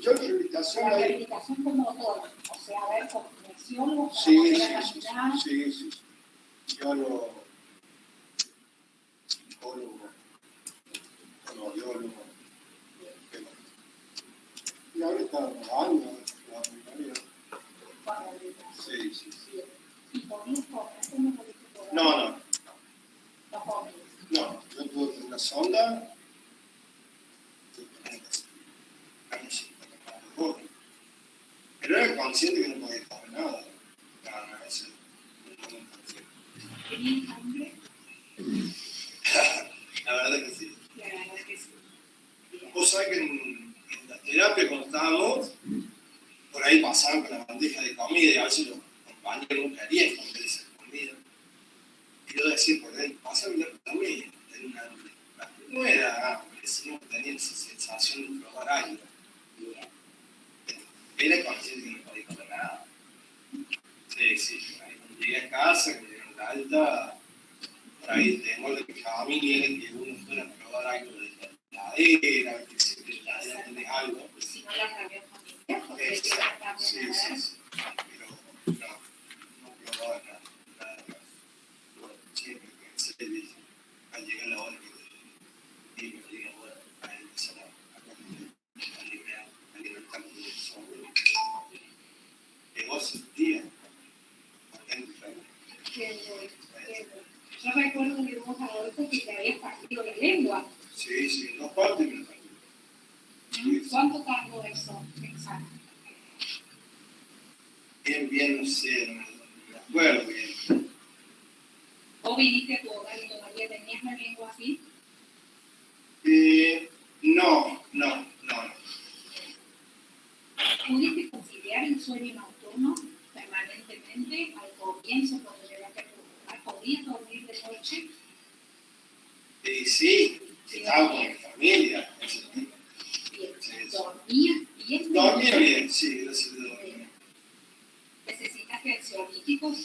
Yo rehabilitación La ahí. rehabilitación como todo, o sea, a ver, con kinesiólogos para Sí, volver a caminar. sí. Yo lo psicólogo, audiólogo. Y ahora está trabajando, Con rehabilitación. sí. Bien. ¿Y podías comer? ¿Cómo pudiste comer? No. No comías. No, yo tuve una sonda, pero era consciente que no podía comer nada. No, eso no me consciente. ¿Tenías hambre? La verdad que sí. La verdad que sí. Bien. Vos sabés que en la terapia cuando estábamos, por ahí pasaban con la bandeja de comida y a veces los compañeros no querían comer esa comida. Y yo decía, por ahí, pásame la comida, tenía un hambre. No era hambre, sino que tenía esa sensación de probar algo. Era consciente que no podía comer nada. Sí, por ahí cuando llegué a casa, que me dieron la alta, por ahí tengo de mi familia era que uno fuera a probar algo de la heladera, que siempre en la heladera tenés algo. Y si no la reunión familiar, porque Sí, llega también a ver. pero no probaba nada. Bueno, siempre pensé, dije, al llegar la hora que me diga, bueno, a empezar a alimentarme de eso. Que vos sentías, bastante diferente. Yo recuerdo que vos, Adolfo, que te habías partido la lengua. Sí, no parte me partió. Sí. ¿Cuánto tardó eso? Exacto. Bien, no sé, no me acuerdo bien. ¿Vos viniste a tu hogar y todavía tenías la lengua así? No. ¿Pudiste conciliar el sueño nocturno permanentemente al comienzo cuando llegaste a tu hogar? ¿Podías dormir de noche? Sí, estaba con mi familia. Bien. Sí. ¿Dormías bien? Dormía bien, sí, gracias a Dios. ¿Necesitaste ansiolíticos?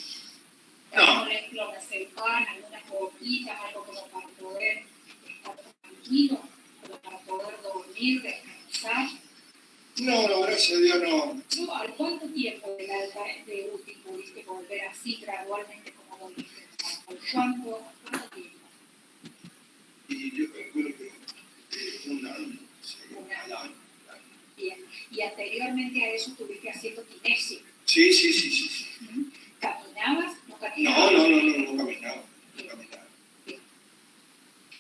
No. Clonazepam, algunas gotitas, algo como para poder estar tranquilo, como para poder dormir. dormir, descansar. No, gracias a Dios no. ¿No? ¿Al cuánto tiempo del alta de UTI pudiste volver así gradualmente como volviste? ¿Al cuánto tiempo? Y yo calculo que un año, al año. Bien. Y anteriormente a eso estuviste haciendo kinesia. Sí. ¿Caminabas? ¿No No caminabas? caminaba.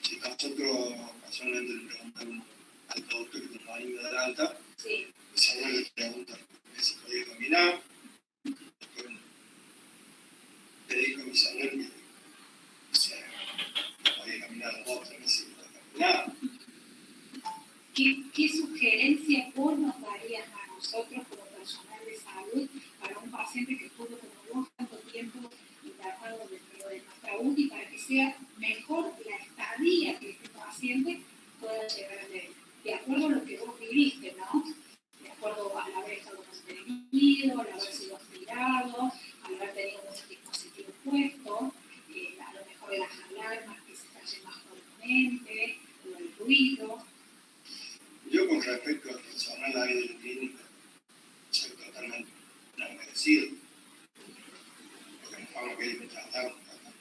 Si nosotros casualmente le preguntamos al doctor que nos va a dar alta, Sí. mi señor le pregunta si podía caminar. El doctor le dijo a mi señor que no podía caminar 2 o 3 meses, no podía caminar. ¿Qué sugerencia vos nos darías a nosotros como personal de salud para un paciente que estuvo como vos tanto tiempo internado dentro de nuestra UTI para que sea mejor la estadía que este paciente pueda llegar a tener? De acuerdo a lo que vos viviste, ¿no? De acuerdo al haber estado constreñido, al haber sido aspirado, al haber tenido muchos dispositivos puestos, a lo mejor de las alarmas que se callen más fuertemente, o el ruido. Yo con respecto al personal ahí de la clínica, soy totalmente agradecido. Porque en forma que ellos me trataron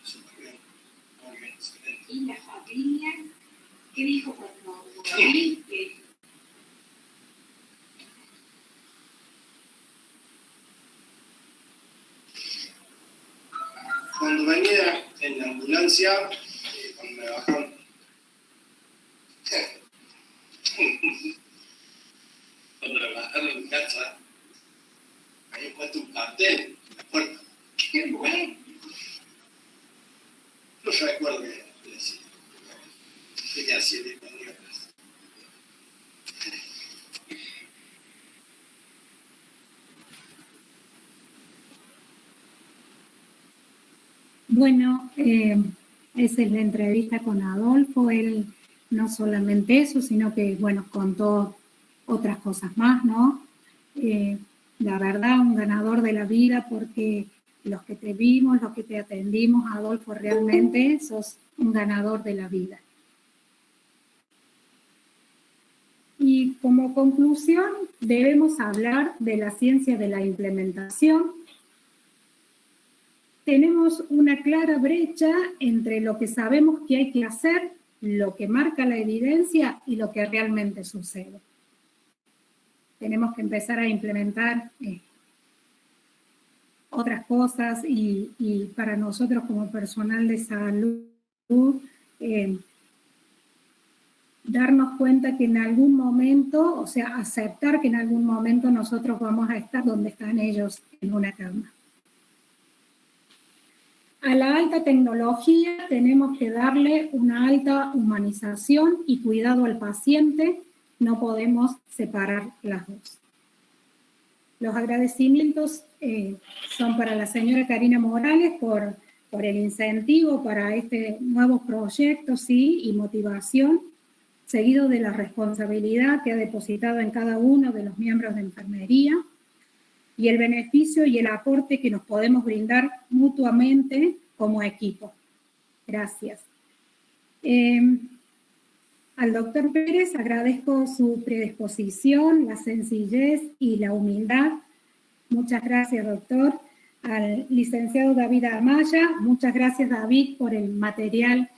súper bien, muy bien, excelente. ¿Y la familia? ¿Qué dijo cuando volví? Cuando venía en la ambulancia, cuando me bajaron, cuando me bajaron en casa, había puesto un cartel en la puerta. ¡Qué bueno! No recuerdo qué decía. Tenía 7 años. Bueno, esa es la entrevista con Adolfo. Él no solamente eso, sino que, bueno, contó otras cosas más, ¿no? La verdad, un ganador de la vida, porque los que te vimos, los que te atendimos, Adolfo, realmente sos un ganador de la vida. Y como conclusión, debemos hablar de la ciencia de la implementación. Tenemos una clara brecha entre lo que sabemos que hay que hacer, lo que marca la evidencia y lo que realmente sucede. Tenemos que empezar a implementar otras cosas y para nosotros como personal de salud, darnos cuenta que en algún momento, o sea, aceptar que en algún momento nosotros vamos a estar donde están ellos en una cama. A la alta tecnología tenemos que darle una alta humanización y cuidado al paciente, no podemos separar las dos. Los agradecimientos son para la señora Karina Morales por el incentivo para este nuevo proyecto, sí, y motivación, seguido de la responsabilidad que ha depositado en cada uno de los miembros de enfermería, y el beneficio y el aporte que nos podemos brindar mutuamente como equipo. Gracias. Al doctor Pérez agradezco su predisposición, la sencillez y la humildad. Muchas gracias, doctor. Al licenciado David Amaya, muchas gracias, David, por el material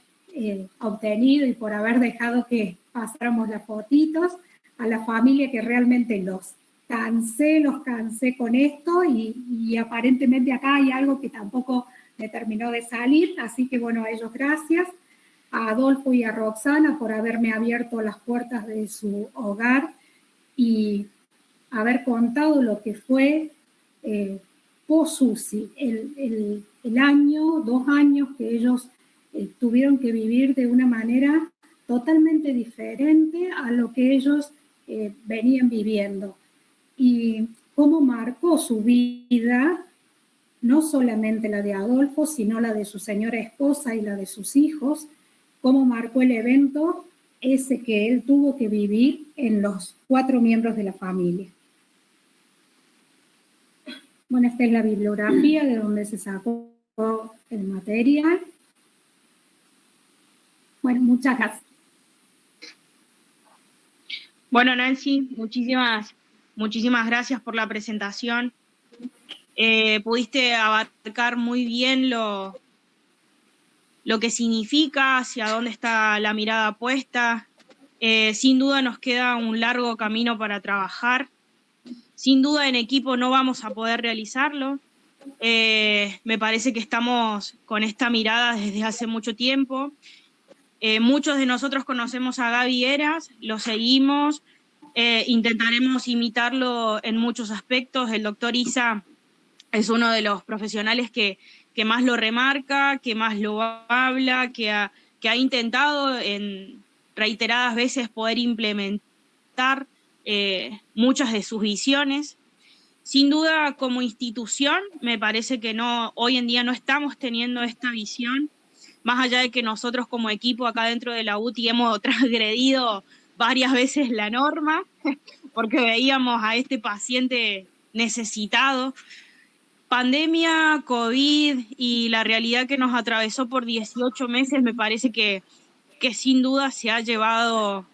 obtenido y por haber dejado que pasáramos las fotitos. A la familia que realmente los cansé con esto y aparentemente acá hay algo que tampoco me terminó de salir, así que bueno, a ellos gracias. A Adolfo y a Roxana por haberme abierto las puertas de su hogar y haber contado lo que fue post-UCI, el año, 2 años que ellos tuvieron que vivir de una manera totalmente diferente a lo que ellos venían viviendo. Y cómo marcó su vida, no solamente la de Adolfo, sino la de su señora esposa y la de sus hijos, cómo marcó el evento ese que él tuvo que vivir en los 4 miembros de la familia. Bueno, esta es la bibliografía de donde se sacó el material. Bueno, muchas gracias. Bueno, Nancy, muchísimas gracias por la presentación. Pudiste abarcar muy bien lo que significa, hacia dónde está la mirada puesta. Sin duda nos queda un largo camino para trabajar. Sin duda en equipo no vamos a poder realizarlo. Me parece que estamos con esta mirada desde hace mucho tiempo. Muchos de nosotros conocemos a Gaby Heras, lo seguimos, intentaremos imitarlo en muchos aspectos. El doctor Isa es uno de los profesionales que más lo remarca, que más lo habla, que ha intentado en reiteradas veces poder implementar muchas de sus visiones. Sin duda, como institución, me parece que hoy en día no estamos teniendo esta visión, más allá de que nosotros como equipo acá dentro de la UTI hemos transgredido varias veces la norma, porque veíamos a este paciente necesitado. Pandemia, COVID y la realidad que nos atravesó por 18 meses, me parece que sin duda se ha llevado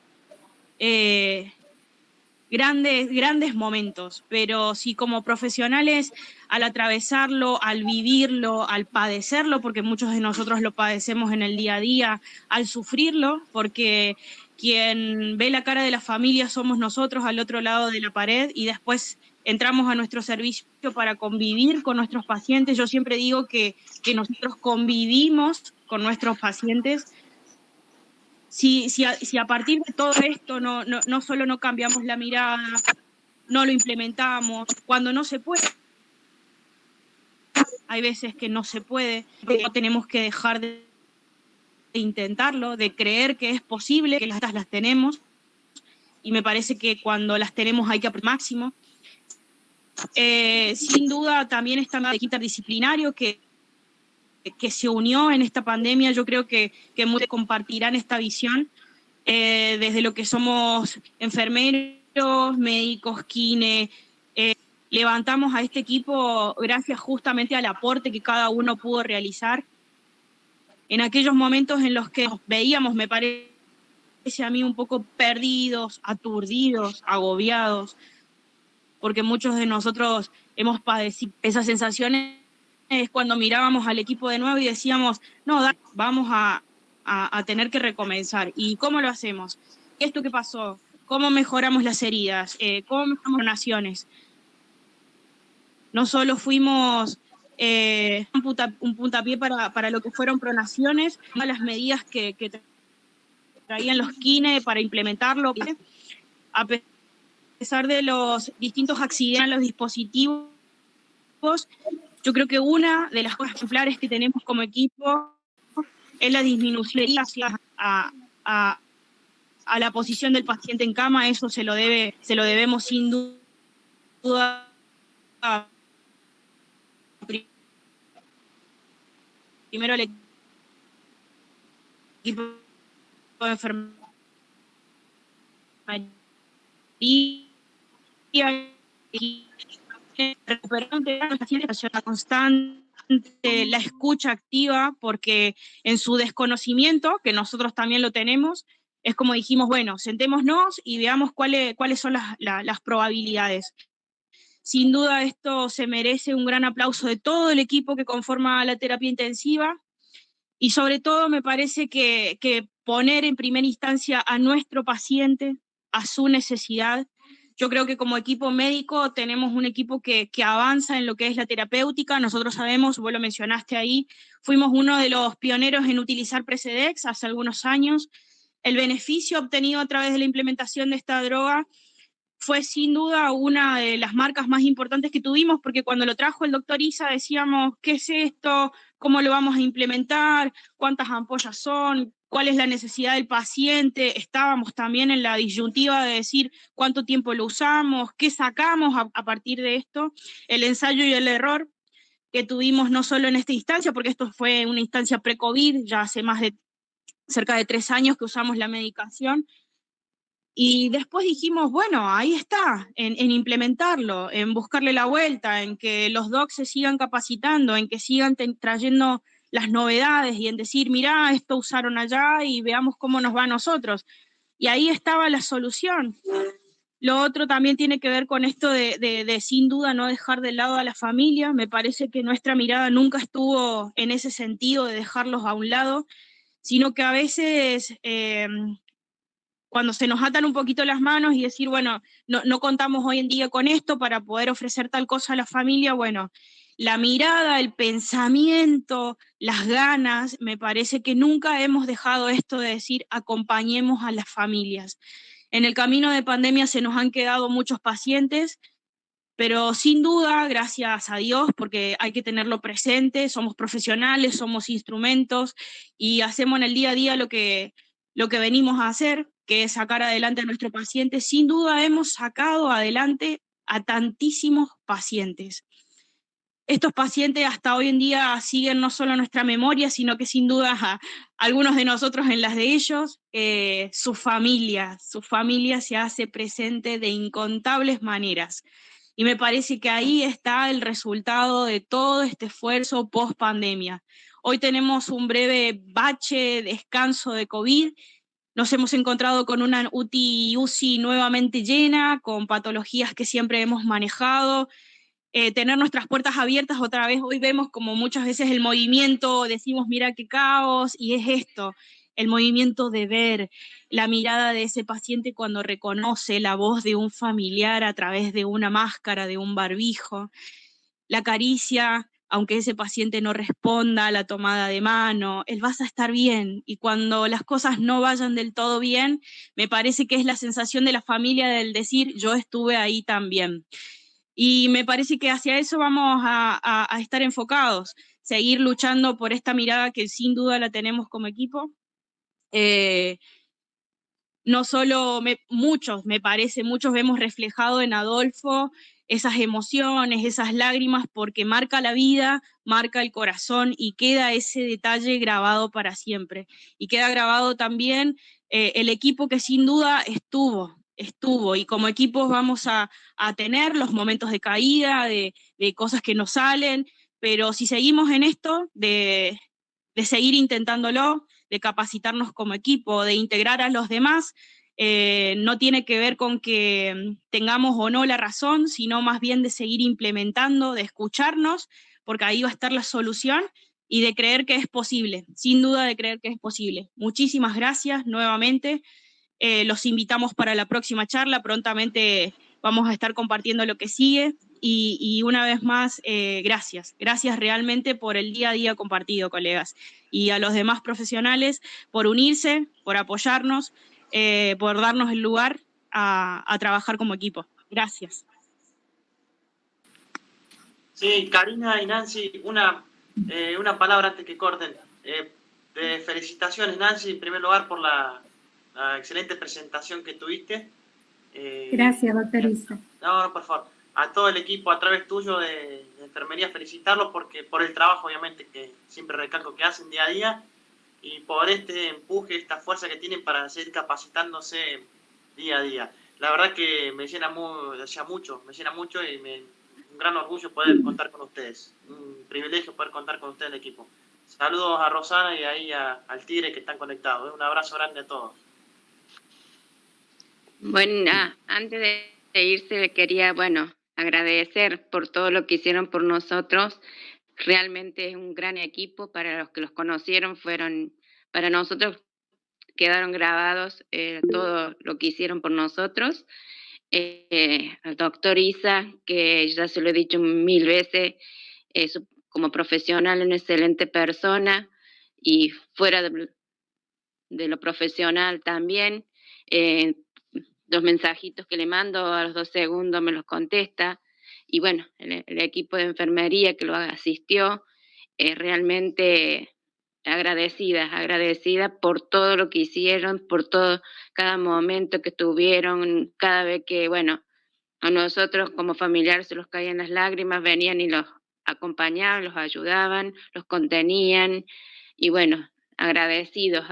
grandes momentos, pero si como profesionales al atravesarlo, al vivirlo, al padecerlo, porque muchos de nosotros lo padecemos en el día a día, al sufrirlo, porque quien ve la cara de la familia somos nosotros al otro lado de la pared y después entramos a nuestro servicio para convivir con nuestros pacientes. Yo siempre digo que nosotros convivimos con nuestros pacientes. Si a partir de todo esto no solo no cambiamos la mirada, no lo implementamos, cuando no se puede, hay veces que no se puede, no tenemos que dejar de intentarlo, de creer que es posible, que las tenemos, y me parece que cuando las tenemos hay que aprender máximo. Sin duda también está el equipo interdisciplinario que se unió en esta pandemia. Yo creo que muchos compartirán esta visión, desde lo que somos enfermeros, médicos, kine. Levantamos a este equipo gracias justamente al aporte que cada uno pudo realizar. En aquellos momentos en los que nos veíamos, me parece a mí, un poco perdidos, aturdidos, agobiados, porque muchos de nosotros hemos padecido esas sensaciones. Es cuando mirábamos al equipo de nuevo y decíamos, no, vamos a tener que recomenzar. ¿Y cómo lo hacemos? ¿Esto qué pasó? ¿Cómo mejoramos las heridas? ¿Cómo mejoramos las naciones? No solo fuimos un puntapié para lo que fueron pronaciones, las medidas que traían los kine para implementarlo. A pesar de los distintos accidentes en los dispositivos, yo creo que una de las cosas ejemplares que tenemos como equipo es la disminución a la posición del paciente en cama. Eso se lo debemos sin duda primero al equipo de enfermería, recuperando la constante, la escucha activa, porque en su desconocimiento, que nosotros también lo tenemos, es como dijimos, bueno, sentémonos y veamos cuáles son las probabilidades. Sin duda esto se merece un gran aplauso de todo el equipo que conforma la terapia intensiva, y sobre todo me parece que poner en primera instancia a nuestro paciente, a su necesidad. Yo creo que como equipo médico tenemos un equipo que avanza en lo que es la terapéutica. Nosotros sabemos, vos lo mencionaste ahí, fuimos uno de los pioneros en utilizar Precedex hace algunos años. El beneficio obtenido a través de la implementación de esta droga fue sin duda una de las marcas más importantes que tuvimos, porque cuando lo trajo el doctor Isa decíamos, ¿qué es esto? ¿Cómo lo vamos a implementar? ¿Cuántas ampollas son? ¿Cuál es la necesidad del paciente? Estábamos también en la disyuntiva de decir cuánto tiempo lo usamos, qué sacamos a partir de esto, el ensayo y el error que tuvimos no solo en esta instancia, porque esto fue una instancia pre-COVID, ya hace cerca de 3 años que usamos la medicación. Y después dijimos, bueno, ahí está, en implementarlo, en buscarle la vuelta, en que los docs se sigan capacitando, en que sigan trayendo las novedades y en decir, mirá, esto usaron allá y veamos cómo nos va a nosotros. y ahí estaba la solución. Lo otro también tiene que ver con esto de sin duda no dejar de lado a la familia. Me parece que nuestra mirada nunca estuvo en ese sentido de dejarlos a un lado, sino que a veces cuando se nos atan un poquito las manos y decir, bueno, no contamos hoy en día con esto para poder ofrecer tal cosa a la familia, bueno, la mirada, el pensamiento, las ganas, me parece que nunca hemos dejado esto de decir acompañemos a las familias. En el camino de pandemia se nos han quedado muchos pacientes, pero sin duda, gracias a Dios, porque hay que tenerlo presente, somos profesionales, somos instrumentos y hacemos en el día a día lo que venimos a hacer, que es sacar adelante a nuestro paciente. Sin duda hemos sacado adelante a tantísimos pacientes. Estos pacientes hasta hoy en día siguen no solo nuestra memoria, sino que sin duda algunos de nosotros en las de ellos, su familia se hace presente de incontables maneras. Y me parece que ahí está el resultado de todo este esfuerzo post pandemia. Hoy tenemos un breve bache, descanso de COVID. Nos hemos encontrado con una UTI nuevamente llena, con patologías que siempre hemos manejado. Tener nuestras puertas abiertas otra vez, hoy vemos como muchas veces el movimiento, decimos mira qué caos, y es esto, el movimiento de ver la mirada de ese paciente cuando reconoce la voz de un familiar a través de una máscara, de un barbijo, la caricia, aunque ese paciente no responda a la tomada de mano, él vas a estar bien, y cuando las cosas no vayan del todo bien, me parece que es la sensación de la familia del decir yo estuve ahí también. Y me parece que hacia eso vamos a estar enfocados, seguir luchando por esta mirada que sin duda la tenemos como equipo. No solo muchos vemos reflejado en Adolfo esas emociones, esas lágrimas, porque marca la vida, marca el corazón y queda ese detalle grabado para siempre. Y queda grabado también el equipo que sin duda estuvo, y como equipos vamos a tener los momentos de caída, de cosas que nos salen, pero si seguimos en esto, de seguir intentándolo, de capacitarnos como equipo, de integrar a los demás, no tiene que ver con que tengamos o no la razón, sino más bien de seguir implementando, de escucharnos, porque ahí va a estar la solución, y de creer que es posible, sin duda de creer que es posible. Muchísimas gracias nuevamente. Los invitamos para la próxima charla, prontamente vamos a estar compartiendo lo que sigue, y una vez más, gracias realmente por el día a día compartido, colegas, y a los demás profesionales por unirse, por apoyarnos, por darnos el lugar a trabajar como equipo. Gracias. Sí, Karina y Nancy, una palabra antes que corten. Felicitaciones, Nancy, en primer lugar por la excelente presentación que tuviste. Gracias, doctor Isa. No, por favor. A todo el equipo a través tuyo de enfermería, felicitarlos por el trabajo, obviamente, que siempre recalco que hacen día a día, y por este empuje, esta fuerza que tienen para seguir capacitándose día a día. La verdad que me llena mucho y un gran orgullo poder contar con ustedes. Un privilegio poder contar con ustedes en el equipo. Saludos a Rosana y ahí al Tigre que están conectados. Un abrazo grande a todos. Bueno, antes de irse le quería, agradecer por todo lo que hicieron por nosotros. Realmente es un gran equipo. Para los que los conocieron, para nosotros quedaron grabados todo lo que hicieron por nosotros. Al doctor Isa, que ya se lo he dicho 1000 veces, como profesional, una excelente persona, y fuera de lo profesional también. Los mensajitos que le mando a los 2 segundos me los contesta, y bueno, el equipo de enfermería que lo asistió, realmente agradecida por todo lo que hicieron, por todo, cada momento que tuvieron, cada vez que, a nosotros como familiares se los caían las lágrimas, venían y los acompañaban, los ayudaban, los contenían, y agradecidos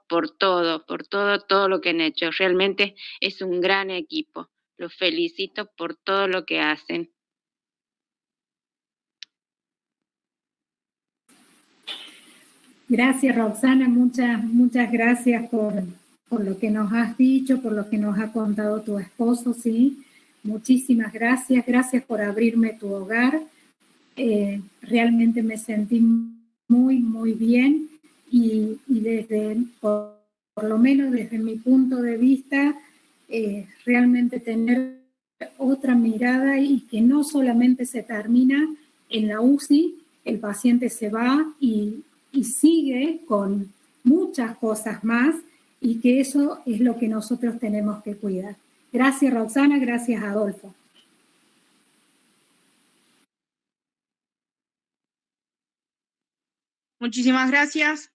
por todo lo que han hecho. Realmente es un gran equipo. Los felicito por todo lo que hacen. Gracias, Roxana, muchas gracias por lo que nos has dicho, por lo que nos ha contado tu esposo, ¿sí? Muchísimas gracias, gracias por abrirme tu hogar. Realmente me sentí muy, muy bien y desde, por lo menos desde mi punto de vista, realmente tener otra mirada y que no solamente se termina en la UCI, el paciente se va y sigue con muchas cosas más y que eso es lo que nosotros tenemos que cuidar. Gracias, Roxana, gracias, Adolfo. Muchísimas gracias.